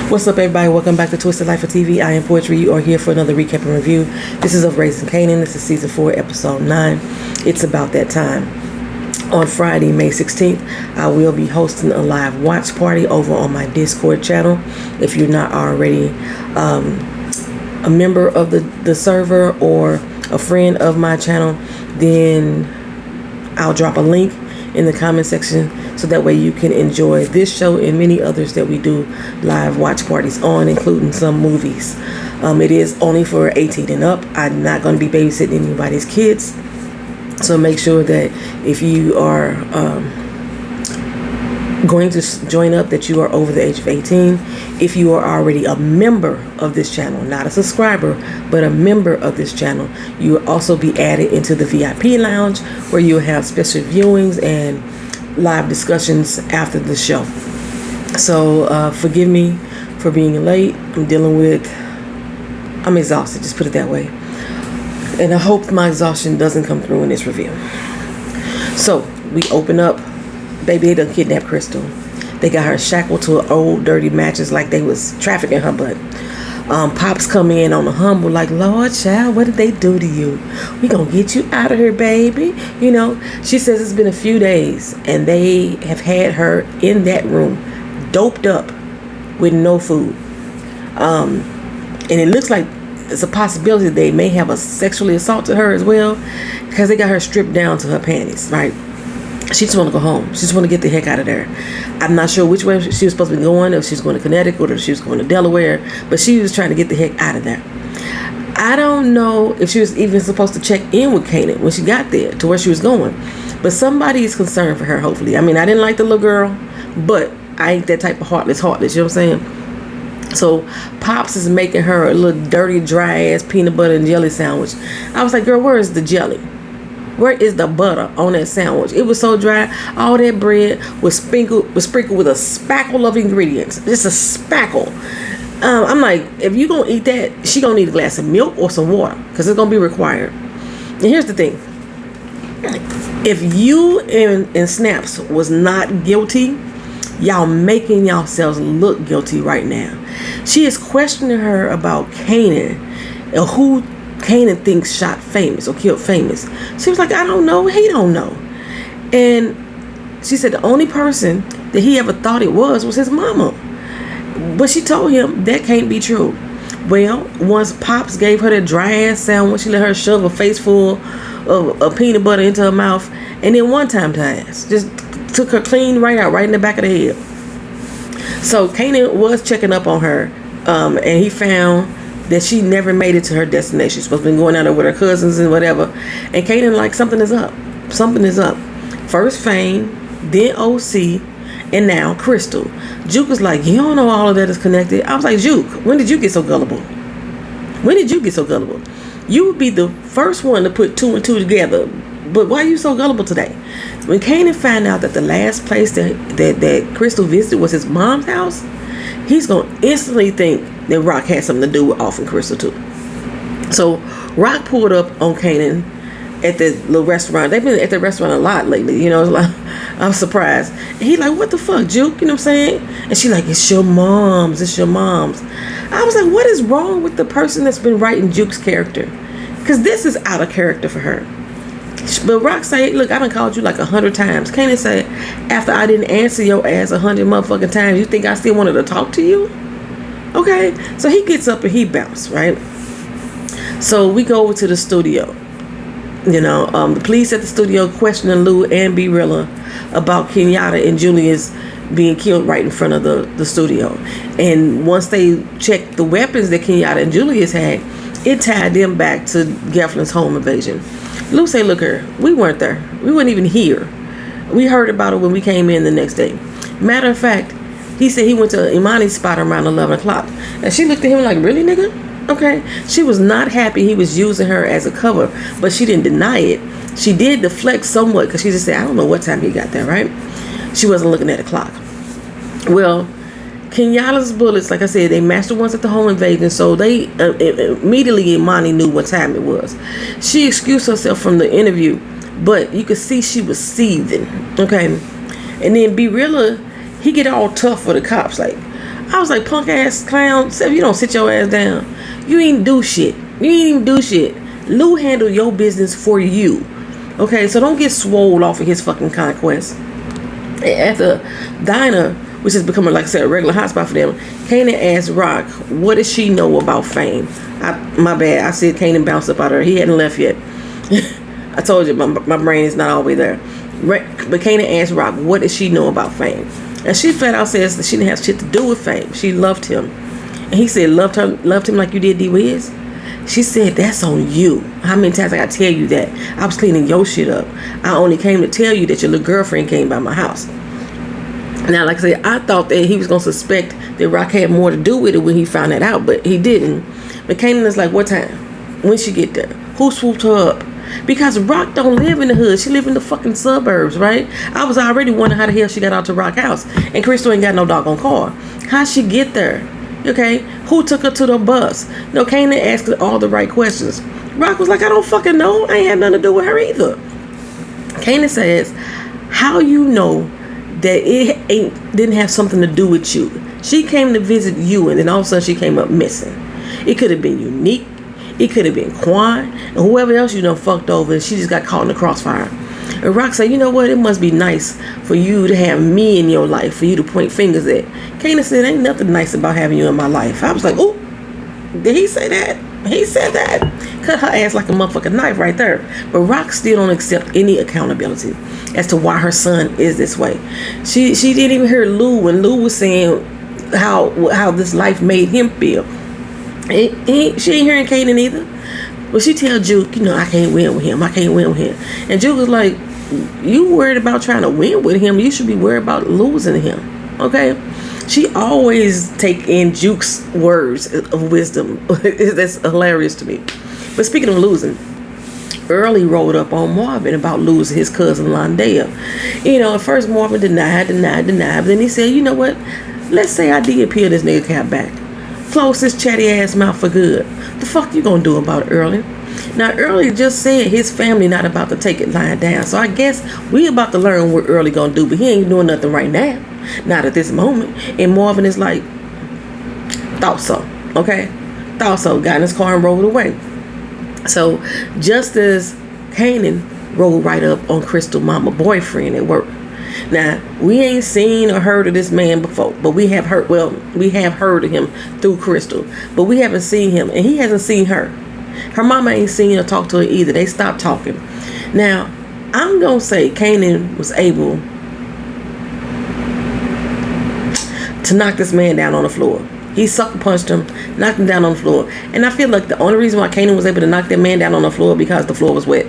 What's up, everybody? Welcome back to Twisted Life of TV. I am Poetry. You are here for another recap and review. This is of Raising Kanan. This is season 4, episode 9. It's about that time. On Friday, May 16th, I will be hosting a live watch party over on my Discord channel. If you're not already a member of the server or a friend of my channel, then I'll drop a link in the comment section so that way you can enjoy this show and many others that we do live watch parties on, including some movies. It is only for 18 and up. I'm not going to be babysitting anybody's kids, so make sure that if you are going to join up, that you are over the age of 18. If you are already a member of this channel, not a subscriber, but a member of this channel, you will also be added into the VIP lounge where you'll have special viewings and live discussions after the show. So forgive me for being late. I'm exhausted, just put it that way. And I hope my exhaustion doesn't come through in this review. So we open up. Baby, they done kidnapped Crystal. They got her shackled to an old dirty mattress like they was trafficking her butt. Pops come in on the humble like, Lord child, what did they do to you? We gonna get you out of here, baby. You know, she says it's been a few days and they have had her in that room doped up with no food. And it looks like it's a possibility they may have sexually assaulted her as well, because they got her stripped down to her panties, right? She just want to go home. She just want to get the heck out of there. I'm not sure which way she was supposed to be going, if she was going to Connecticut or if she was going to Delaware, but she was trying to get the heck out of there. I don't know if she was even supposed to check in with Kanan when she got there to where she was going, but somebody is concerned for her, hopefully. I mean, I didn't like the little girl, but I ain't that type of heartless, you know what I'm saying? So Pops is making her a little dirty, dry ass peanut butter and jelly sandwich. I was like, girl, where is the jelly? Where is the butter on that sandwich? It was so dry. All that bread was sprinkled with a spackle of ingredients. Just a spackle. I'm like, if you gonna eat that, she gonna need a glass of milk or some water, because it's gonna be required. And here's the thing. If you and Snaps was not guilty, y'all making yourselves look guilty right now. She is questioning her about Kanan and who Kanan thinks shot Famous or killed Famous. She was like, I don't know. He don't know. And she said the only person that he ever thought it was his mama. But she told him that can't be true. Well, once Pops gave her that dry ass sandwich, she let her shove a face full of peanut butter into her mouth, and then one time to ass. Just took her clean right out, right in the back of the head. So Kanan was checking up on her, and he found that she never made it to her destination. She's supposed to be going out there with her cousins and whatever. And Kanan like, something is up. Something is up. First Fame, then OC, and now Crystal. Juke was like, you don't know all of that is connected. I was like, Juke, when did you get so gullible? When did you get so gullible? You would be the first one to put 2 and 2 together. But why are you so gullible today? When Kanan found out that the last place that Crystal visited was his mom's house, he's going to instantly think that Rock had something to do with offering Crystal too. So Rock pulled up on Kanan at the little restaurant. They've been at the restaurant a lot lately, you know. It's like, I'm surprised. And he like, what the fuck, Juke? You know what I'm saying? And she like, it's your mom's. It's your mom's. I was like, what is wrong with the person that's been writing Juke's character? Because this is out of character for her. But Rock say, look, I done called you like 100 times. Kanan say, after I didn't answer your ass 100 motherfucking times, you think I still wanted to talk to you? Okay, so he gets up and he bounced, right? So we go over to the studio. You know, the police at the studio questioning Lou and B Rilla about Kenyatta and Julius being killed right in front of the studio. And once they checked the weapons that Kenyatta and Julius had, it tied them back to Geflin's home invasion. Lou say, look here, we weren't there. We weren't even here. We heard about it when we came in the next day. Matter of fact, he said he went to Imani's spot around 11 o'clock. And she looked at him like, really, nigga? Okay. She was not happy he was using her as a cover, but she didn't deny it. She did deflect somewhat because she just said, I don't know what time he got there, right? She wasn't looking at the clock. Well, Kenyatta's bullets, like I said, they matched the ones at the home invasion, so they immediately Imani knew what time it was. She excused herself from the interview, but you could see she was seething, okay? And then B Rilla, he get all tough for the cops, like, I was like, punk ass clown, if you don't sit your ass down, you ain't do shit. You ain't even do shit. Lou handled your business for you. Okay, so don't get swole off of his fucking conquest. At the diner, which is becoming, like I said, a regular hotspot for them, Kanan asked Rock, what does she know about fame? My bad. I said Kanan bounced up out of her. He hadn't left yet. I told you, my brain is not all the way there. But Kanan asked Rock, what does she know about fame? And she flat out says that she didn't have shit to do with fame. She loved him. And he said, loved him like you did D-Wiz? She said, that's on you. How many times I gotta tell you that? I was cleaning your shit up. I only came to tell you that your little girlfriend came by my house. Now, like I said, I thought that he was gonna suspect that Rock had more to do with it when he found that out, but he didn't. But Kanan is like, what time? When she get there? Who swooped her up? Because Rock don't live in the hood. She live in the fucking suburbs, right? I was already wondering how the hell she got out to Rock house. And Crystal ain't got no doggone car. How'd she get there? Okay, who took her to the bus? No, Kanan asked all the right questions. Rock was like, I don't fucking know. I ain't had nothing to do with her either. Kanan says, how you know that it didn't have something to do with you? She came to visit you, and then all of a sudden she came up missing. It could have been Unique. It could have been Quan, and whoever else you done fucked over, and she just got caught in the crossfire. And Rock said, you know what? It must be nice for you to have me in your life, for you to point fingers at. Kanan said, ain't nothing nice about having you in my life. I was like, ooh, did he say that? He said that. Cut her ass like a motherfucking knife right there. But Rock still don't accept any accountability as to why her son is this way. She didn't even hear Lou when Lou was saying how this life made him feel. She ain't hearing Kanan either. But she tell Juke, I can't win with him. I can't win with him. And Juke was like, you worried about trying to win with him. You should be worried about losing him. Okay? She always take in Juke's words of wisdom. That's hilarious to me. But speaking of losing, Early rolled up on Marvin about losing his cousin Londale. At first Marvin denied. But then he said, you know what? Let's say I did peel this nigga cap back. Close his chatty ass mouth for good. The fuck you gonna do about it, Early? Now, Early just said his family not about to take it lying down. So I guess we about to learn what Early gonna do. But he ain't doing nothing right now. Not at this moment. And Marvin is like, thought so. Okay? Thought so. Got in his car and rolled away. So just as Kanan rolled right up on Crystal mama boyfriend at work. Now, we ain't seen or heard of this man before, but we have heard of him through Crystal, but we haven't seen him, and he hasn't seen her. Her mama ain't seen or talked to her either. They stopped talking. Now, I'm going to say Kanan was able to knock this man down on the floor. He sucker punched him, knocked him down on the floor. And I feel like the only reason why Kanan was able to knock that man down on the floor because the floor was wet.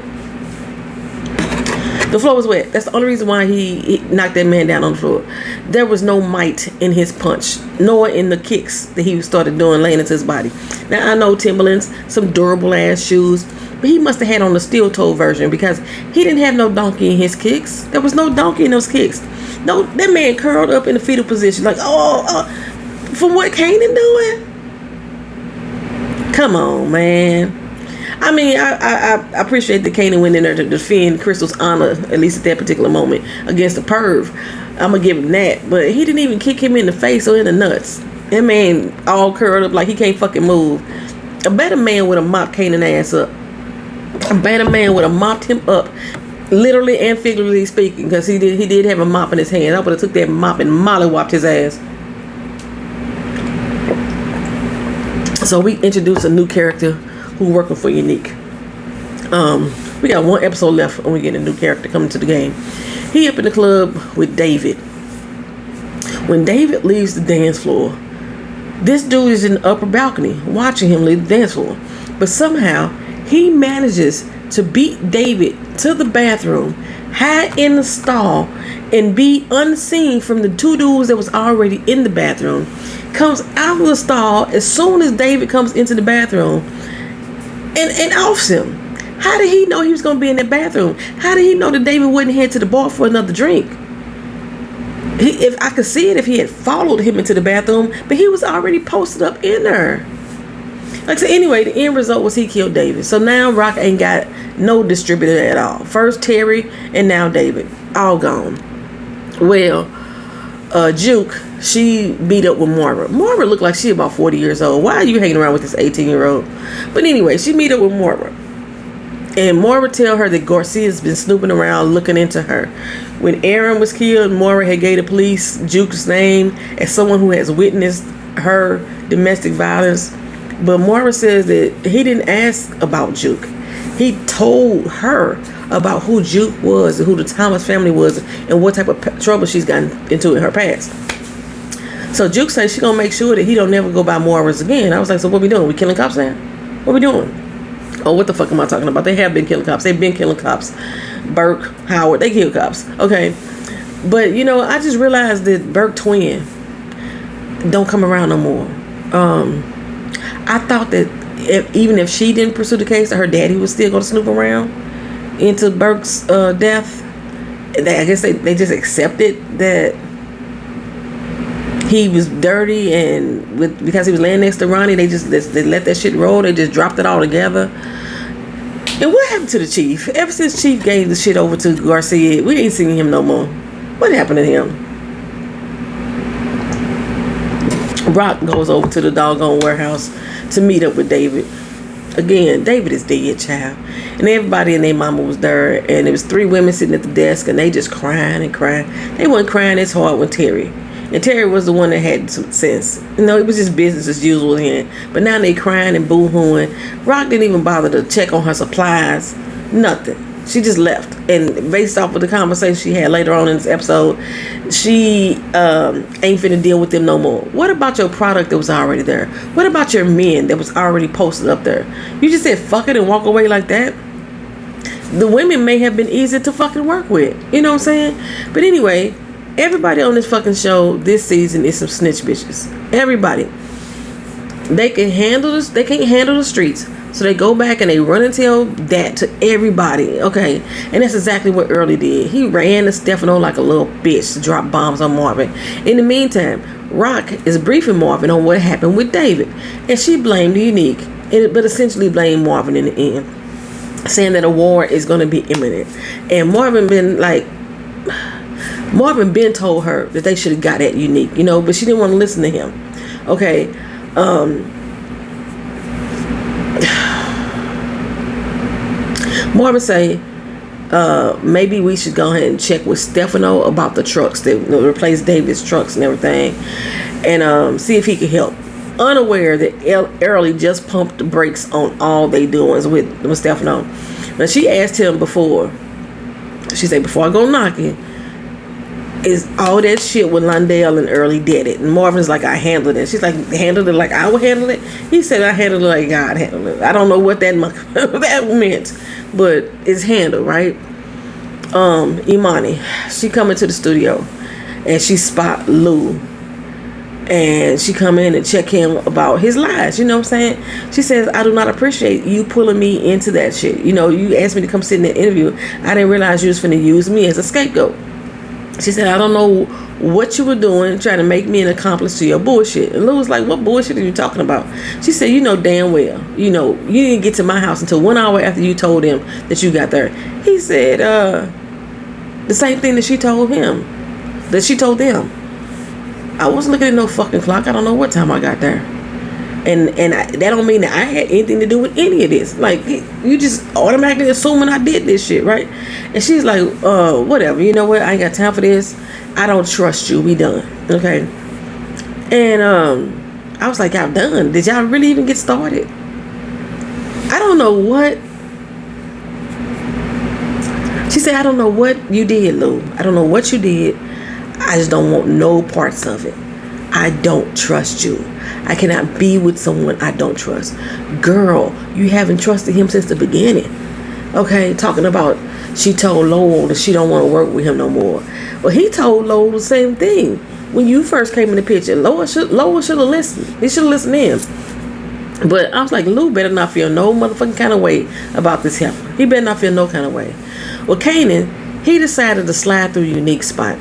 The floor was wet. That's the only reason why he knocked that man down on the floor. There was no might in his punch, nor in the kicks that he started doing, laying into his body. Now, I know Timberlands, some durable ass shoes, but he must have had on the steel toe version because he didn't have no donkey in his kicks. There was no donkey in those kicks. No, that man curled up in the fetal position like, from what Kanan doing? Come on, man. I mean, I appreciate that Kanan went in there to defend Crystal's honor, at least at that particular moment, against the perv. I'm going to give him that. But he didn't even kick him in the face or in the nuts. That man all curled up like he can't fucking move. A better man would have mopped Kanan ass up. A better man would have mopped him up, literally and figuratively speaking, because he did have a mop in his hand. I would have took that mop and mollywopped his ass. So we introduced a new character who working for Unique. We got one episode left and we get a new character coming to the game. He up in the club with David. When David leaves the dance floor, this dude is in the upper balcony watching him leave the dance floor. But somehow he manages to beat David to the bathroom, hide in the stall, and be unseen from the two dudes that was already in the bathroom. Comes out of the stall as soon as David comes into the bathroom and offs him. How did he know he was going to be in that bathroom? How did he know that David wouldn't head to the bar for another drink? If I could see it if he had followed him into the bathroom, but he was already posted up in there. So anyway, the end result was he killed David. So now Rock ain't got no distributor at all. First Terry and now David. All gone. Well, Juke she beat up with Moira. Moira looked like she about 40 years old. Why are you hanging around with this 18-year-old? But anyway, she meet up with Moira. And Moira tell her that Garcia's been snooping around looking into her. When Aaron was killed, Moira had gave the police Juke's name as someone who has witnessed her domestic violence. But Moira says that he didn't ask about Juke. He told her about who Juke was and who the Thomas family was and what type of trouble she's gotten into in her past. So Juke says she gonna make sure that he don't never go by Moira's again. I was like, so what we doing? We killing cops now? What we doing? Oh, what the fuck am I talking about? They have been killing cops. They've been killing cops. Burke, Howard, they kill cops. Okay. But, you know, I just realized that Burke twin don't come around no more. I thought that even if she didn't pursue the case, that her daddy was still going to snoop around into Burke's death. I guess they just accepted that he was dirty, and because he was laying next to Ronnie, they let that shit roll. They just dropped it all together. And what happened to the chief? Ever since Chief gave the shit over to Garcia, we ain't seen him no more. What happened to him? Rock goes over to the doggone warehouse to meet up with David. Again, David is dead, child. And everybody and their mama was there, and there was 3 women sitting at the desk, and they just crying and crying. They weren't crying as hard when Terry. And Terry was the one that had some sense. You know, it was just business as usual then. But now they crying and boo-hooing. Rock didn't even bother to check on her supplies. Nothing. She just left. And based off of the conversation she had later on in this episode, she ain't finna deal with them no more. What about your product that was already there? What about your men that was already posted up there? You just said fuck it and walk away like that? The women may have been easy to fucking work with. You know what I'm saying? But anyway, everybody on this fucking show this season is some snitch bitches. Everybody. They can handle this. They can't handle the streets. So they go back and they run and tell that to everybody. Okay. And that's exactly what Early did. He ran to Stefano like a little bitch to drop bombs on Marvin. In the meantime, Rock is briefing Marvin on what happened with David. And she blamed Unique, but essentially blamed Marvin in the end, saying that a war is going to be imminent. And Marvin been told her that they should have got at Unique, you know, but she didn't want to listen to him. Okay. Marvin say, maybe we should go ahead and check with Stefano about the trucks that replace David's trucks and everything, and see if he can help. Unaware that Early just pumped the brakes on all they doings with Stefano. Now she asked him before. She said, before I go knocking, is all that shit with Londell and Early did it? And Marvin's like, I handled it. She's like, handled it like I would handle it? He said, I handled it like God handled it. I don't know what that meant, but it's handled, right? Imani, she come into the studio and she spot Lou, and she come in and check him about his lies. You know what I'm saying? She says, I do not appreciate you pulling me into that shit. You know, you asked me to come sit in that interview. I didn't realize you was finna use me as a scapegoat. She said, I don't know what you were doing trying to make me an accomplice to your bullshit. And Lou was like, what bullshit are you talking about? She said, you know damn well, you know, you didn't get to my house until 1 hour after you told him that you got there. He said, the same thing that she told him, that she told them. I wasn't looking at no fucking clock. I don't know what time I got there. And that don't mean that I had anything to do with any of this. Like, you just automatically assuming I did this shit, right? And she's like, whatever. You know what? I ain't got time for this. I don't trust you. We done. Okay? And I was like, y'all done? Did y'all really even get started? I don't know what. She said, I don't know what you did, Lou. I don't know what you did. I just don't want no parts of it. I don't trust you. I cannot be with someone I don't trust. Girl, you haven't trusted him since the beginning. Okay, talking about she told Lowell that she don't want to work with him no more. Well, he told Lowell the same thing when you first came in the picture. Lowell should have listened. He should have listened to him. But I was like, Lou better not feel no motherfucking kind of way about this happening. He better not feel no kind of way. Well, Kanan, he decided to slide through Unique spot.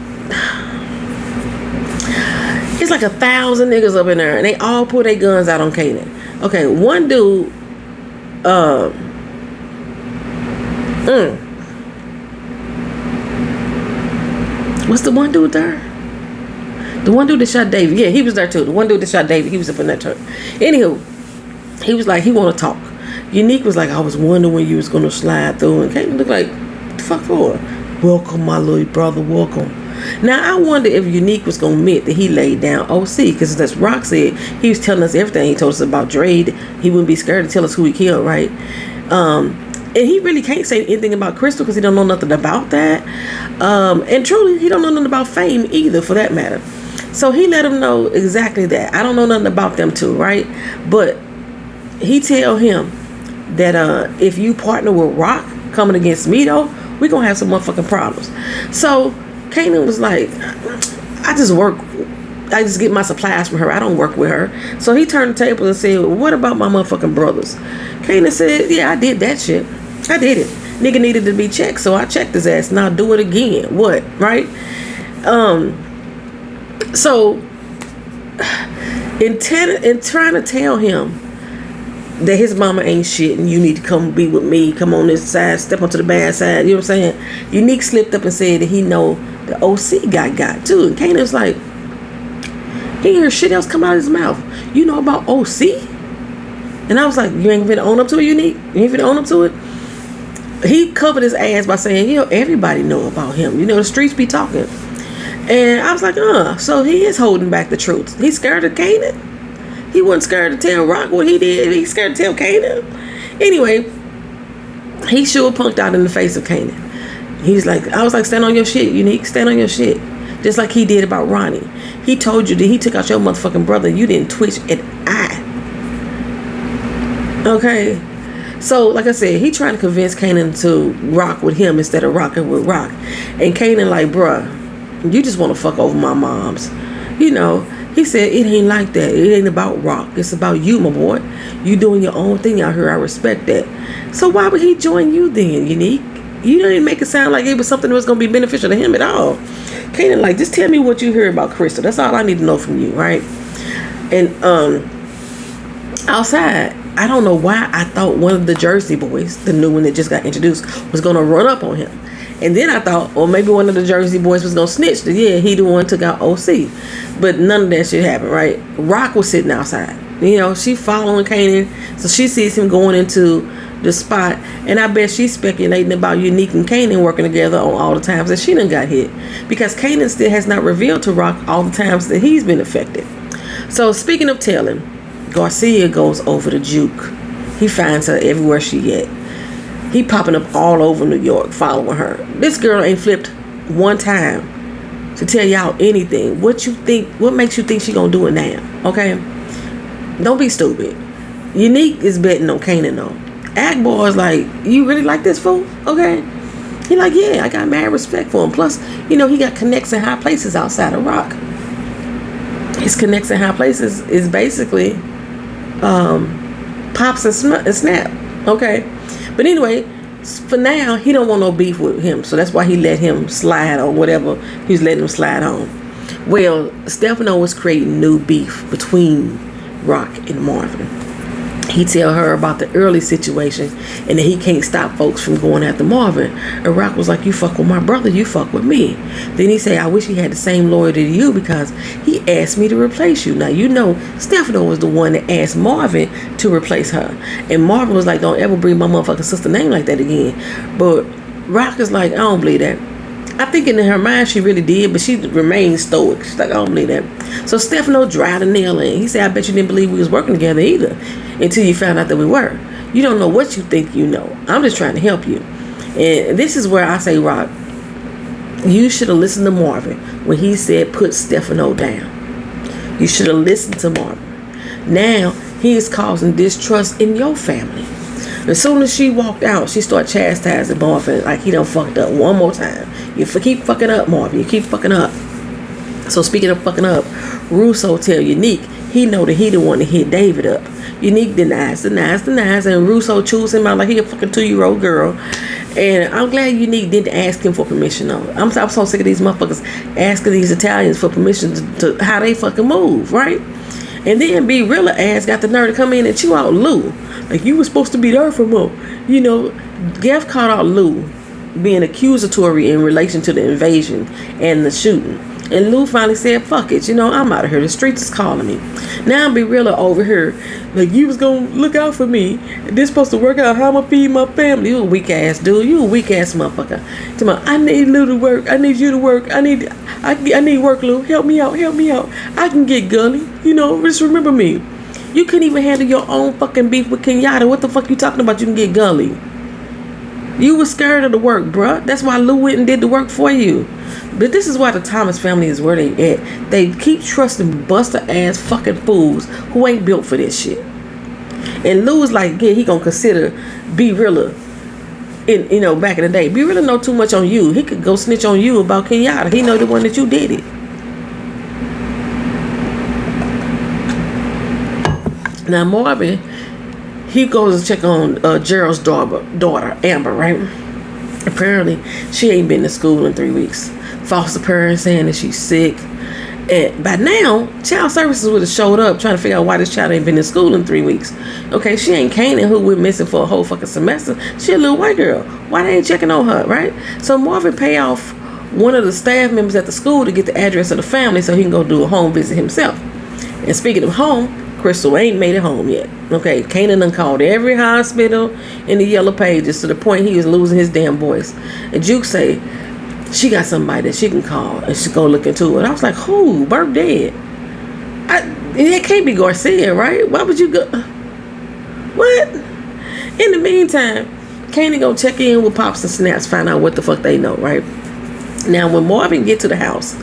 It's like 1,000 niggas up in there, and they all pull their guns out on Kanan. Okay, one dude, what's the one dude there? The one dude that shot David. Yeah, he was there too. The one dude that shot David, he was up in that church. Anywho, he was like, he want to talk. Unique was like, I was wondering when you was going to slide through. And Kanan looked like, what the fuck for? Welcome, my little brother, welcome. Now, I wonder if Unique was going to admit that he laid down OC. Because that's Rock said, he was telling us everything. He told us about Dre. He wouldn't be scared to tell us who he killed, right? And he really can't say anything about Crystal because he don't know nothing about that. And truly, he don't know nothing about Fame either, for that matter. So he let him know exactly that. I don't know nothing about them two, right? But he tell him that if you partner with Rock coming against me, though, we're going to have some motherfucking problems. So Kanan was like, I just get my supplies from her. I don't work with her. So he turned the table and said, well, what about my motherfucking brothers? Kanan said, yeah, I did that shit. I did it. Nigga needed to be checked, so I checked his ass. Now do it again. What? Right? So in trying to tell him that his mama ain't shit and you need to come be with me, come on this side, step onto the bad side, you know what I'm saying? Unique slipped up and said that he know the OC got too. And Kanan was like, he hear shit else come out of his mouth. You know about OC? And I was like, you ain't finna own up to it, Unique? You ain't finna own up to it? He covered his ass by saying, you know, everybody know about him. You know, the streets be talking. And I was like, so he is holding back the truth. He's scared of Kanan. He wasn't scared to tell Rock what he did. He's scared to tell Kanan. Anyway, he sure punked out in the face of Kanan. I was like, stand on your shit, Unique. Stand on your shit. Just like he did about Ronnie. He told you that he took out your motherfucking brother. You didn't twitch an eye. Okay. So, like I said, he trying to convince Kanan to rock with him instead of rocking with Rock. And Kanan like, bruh, you just want to fuck over my moms. You know, he said, it ain't like that. It ain't about Rock. It's about you, my boy. You doing your own thing out here. I respect that. So why would he join you then, Unique? You didn't make it sound like it was something that was going to be beneficial to him at all. Kanan like, just tell me what you hear about Crystal. That's all I need to know from you, right? And outside, I don't know why I thought one of the Jersey boys, the new one that just got introduced, was going to run up on him. And then I thought, or maybe one of the Jersey boys was going to snitch. Yeah, he the one took out OC. But none of that shit happened, right? Rock was sitting outside. You know, she following Kanan. So she sees him going into the spot. And I bet she's speculating about Unique and Kanan working together on all the times that she done got hit. Because Kanan still has not revealed to Rock all the times that he's been affected. So speaking of telling, Garcia goes over to Juke. He finds her everywhere she at. He popping up all over New York following her. This girl ain't flipped one time to tell y'all anything. What makes you think she gonna do it now? Okay? Don't be stupid. Unique is betting on Kanan though. Agbar is like, you really like this fool? Okay? He like, yeah, I got mad respect for him. Plus, you know, he got connects in high places outside of Rock. His connects in high places is basically Pops and Snap. Okay? But anyway, for now, he don't want no beef with him. So that's why he let him slide on whatever he was letting him slide on. Well, Stefano was creating new beef between Rock and Marvin. He tell her about the early situation and that he can't stop folks from going after Marvin. And Rock was like, you fuck with my brother, you fuck with me. Then he say, I wish he had the same loyalty to you because he asked me to replace you. Now, you know, Stefano was the one that asked Marvin to replace her. And Marvin was like, don't ever bring my motherfucking sister name like that again. But Rock is like, I don't believe that. I think in her mind she really did, but she remained stoic. She's like, I don't believe that. So Stefano dried a nail in. He said, I bet you didn't believe we was working together either until you found out that we were. You don't know what you think you know. I'm just trying to help you. And this is where I say, Rock, you should have listened to Marvin when he said put Stefano down. You should have listened to Marvin. Now he is causing distrust in your family. As soon as she walked out, she started chastising Marvin like he done fucked up one more time. You keep fucking up, Marvin. You keep fucking up. So speaking of fucking up, Russo tell Unique he know that he the one to hit David up. Unique denies, and Russo chews him out like he a fucking 2-year-old girl. And I'm glad Unique didn't ask him for permission though. I'm so sick of these motherfuckers asking these Italians for permission to how they fucking move, right? And then B Rilla ass got the nerve to come in and chew out Lou. Like, you were supposed to be there for him. You know, Jeff caught out Lou being accusatory in relation to the invasion and the shooting. And Lou finally said, fuck it, I'm out of here. The streets is calling me. Now I'm be real over here. Like, you was gonna look out for me. This supposed to work out how I'm gonna feed my family. You a weak ass dude. You a weak ass motherfucker. Tell me, I need Lou to work. I need you to work. I need work, Lou. Help me out. I can get gully. Just remember me. You couldn't even handle your own fucking beef with Kenyatta. What the fuck you talking about? You can get gully. You was scared of the work, bruh. That's why Lou went and did the work for you. But this is why the Thomas family is where they at. They keep trusting buster ass fucking fools who ain't built for this shit. And Lou was like, yeah, he gonna consider Be Realer back in the day. Be Realer know too much on you. He could go snitch on you about Kenyatta. He know the one that you did it. Now Marvin, he goes to check on Gerald's daughter, Amber, right? Apparently, she ain't been to school in 3 weeks. Foster parents saying that she's sick. And by now, child services would have showed up trying to figure out why this child ain't been in school in 3 weeks. Okay, she ain't Kanan, who went missing for a whole fucking semester. She a little white girl. Why they ain't checking on her, right? So Marvin pay off one of the staff members at the school to get the address of the family so he can go do a home visit himself. And speaking of home, Crystal ain't made it home yet. Okay, Kanan done called every hospital in the yellow pages to the point he was losing his damn voice. And Juke say she got somebody that she can call and she go look into it. I was like, who? Burp dead. It can't be Garcia, right? Why would you go? What? In the meantime, Kanan go check in with Pops and Snaps, find out what the fuck they know, right? Now, when Marvin get to the house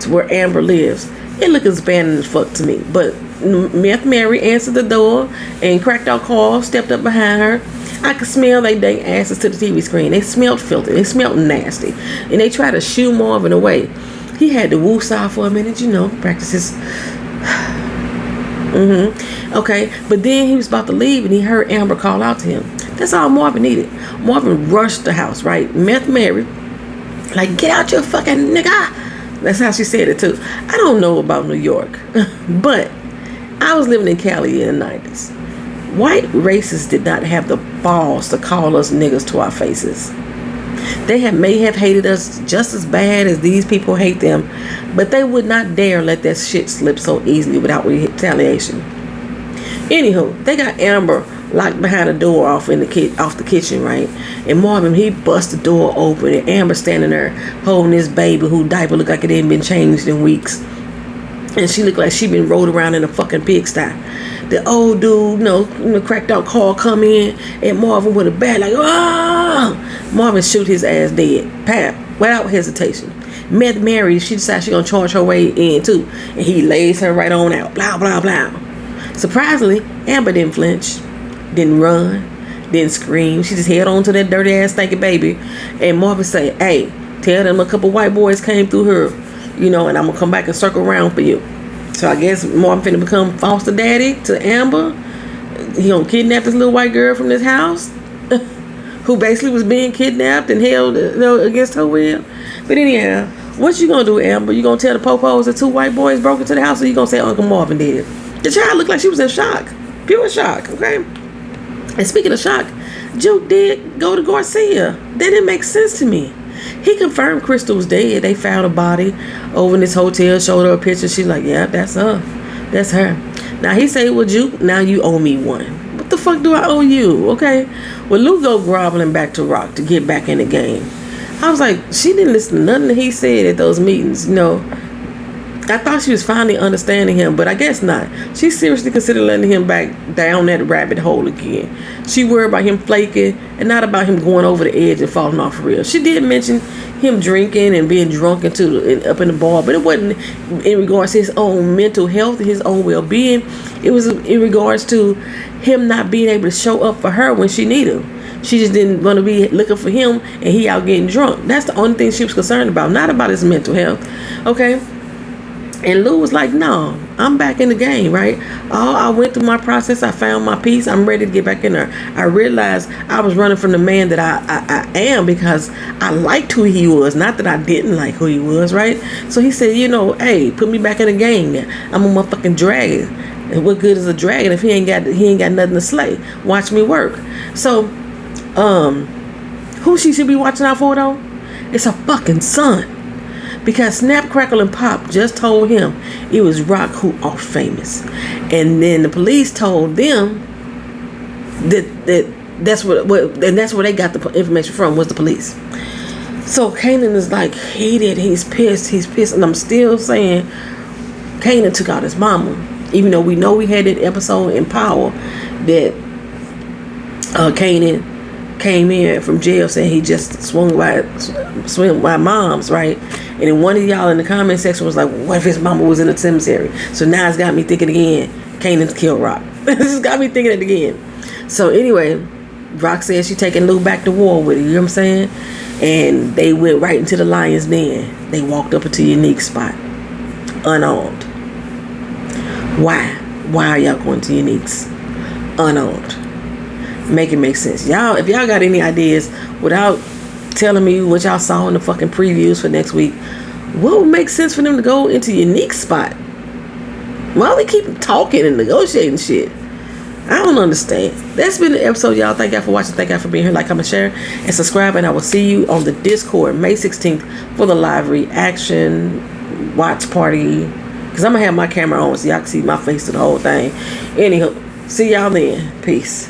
to where Amber lives, it look as abandoned as fuck to me. But Meth Mary answered the door and cracked out Carl, stepped up behind her. I could smell they dang asses to the TV screen. They smelled filthy. They smelled nasty. And they tried to shoo Marvin away. He had to woosah for a minute, practice his... Okay, but then he was about to leave and he heard Amber call out to him. That's all Marvin needed. Marvin rushed the house, right? Meth Mary, like, get out your fucking nigga. That's how she said it too. I don't know about New York, but I was living in Cali in the 90s. White racists did not have the balls to call us niggas to our faces. They may have hated us just as bad as these people hate them, but they would not dare let that shit slip so easily without retaliation. Anywho, they got Amber locked behind the door off the kitchen, right? And Marvin, he bust the door open, and Amber standing there holding this baby whose diaper looked like it hadn't been changed in weeks. And she looked like she been rolled around in a fucking pigsty. The old dude, cracked out Carl come in, and Marvin with a bat like, ah! Marvin shoot his ass dead, pap, without hesitation. Meth Mary, she decides she gonna charge her way in too, and he lays her right on out, blah blah blah. Surprisingly, Amber didn't flinch, didn't run, didn't scream. She just held on to that dirty ass stinking baby. And Marvin said, hey, tell them a couple white boys came through her, and I'm gonna come back and circle around for you. So I guess Marvin finna become foster daddy to Amber. He gonna kidnap this little white girl from this house who basically was being kidnapped and held against her will. But anyhow, what you gonna do, Amber? You gonna tell the popos that 2 white boys broke into the house, or you gonna say Uncle Marvin did it? The child looked like she was in shock. Pure shock, okay? And speaking of shock, Juke did go to Garcia. That didn't make sense to me. He confirmed Crystal was dead. They found a body over in this hotel, showed her a picture. She's like, yeah, that's her. That's her. Now he said, well, Juke, now you owe me one. What the fuck do I owe you? Okay. Well, Lou go groveling back to Rock to get back in the game. I was like, she didn't listen to nothing that he said at those meetings. I thought she was finally understanding him, but I guess not. She seriously considered letting him back down that rabbit hole again. She worried about him flaking and not about him going over the edge and falling off for real. She did mention him drinking and being drunk up in the bar, but it wasn't in regards to his own mental health and his own well-being. It was in regards to him not being able to show up for her when she needed him. She just didn't want to be looking for him and he out getting drunk. That's the only thing she was concerned about, not about his mental health. Okay? And Lou was like, no, I'm back in the game, right? I went through my process. I found my peace. I'm ready to get back in there. I realized I was running from the man that I am because I liked who he was, not that I didn't like who he was, right? So he said, hey, put me back in the game. I'm a motherfucking dragon. And what good is a dragon if he ain't got nothing to slay? Watch me work. So, who she should be watching out for though? It's her fucking son. Because Snap, Crackle, and Pop just told him it was Rock who are famous. And then the police told them that's where they got the information from, was the police. So Kanan is like heated, he's pissed, and I'm still saying Kanan took out his mama. Even though we know we had that episode in Power that Kanan came in from jail saying he just swung by mom's, right? And then one of y'all in the comment section was like, what if his mama was in the cemetery? So now it's got me thinking again, Kanan's killed Rock. This has got me thinking it again. So anyway, Rock says she taking Lou back to war with her, you know what I'm saying? And they went right into the lion's den. They walked up into Unique's spot, unarmed. Why? Why are y'all going to Unique's unarmed? Make it make sense. Y'all, if y'all got any ideas without telling me what y'all saw in the fucking previews for next week, what would make sense for them to go into Unique's spot? Why we keep talking and negotiating shit? I don't understand. That's been the episode, y'all. Thank y'all for watching. Thank y'all for being here. Like, comment, share, and subscribe. And I will see you on the Discord May 16th for the live reaction watch party. Because I'm going to have my camera on so y'all can see my face to the whole thing. Anywho, see y'all then. Peace.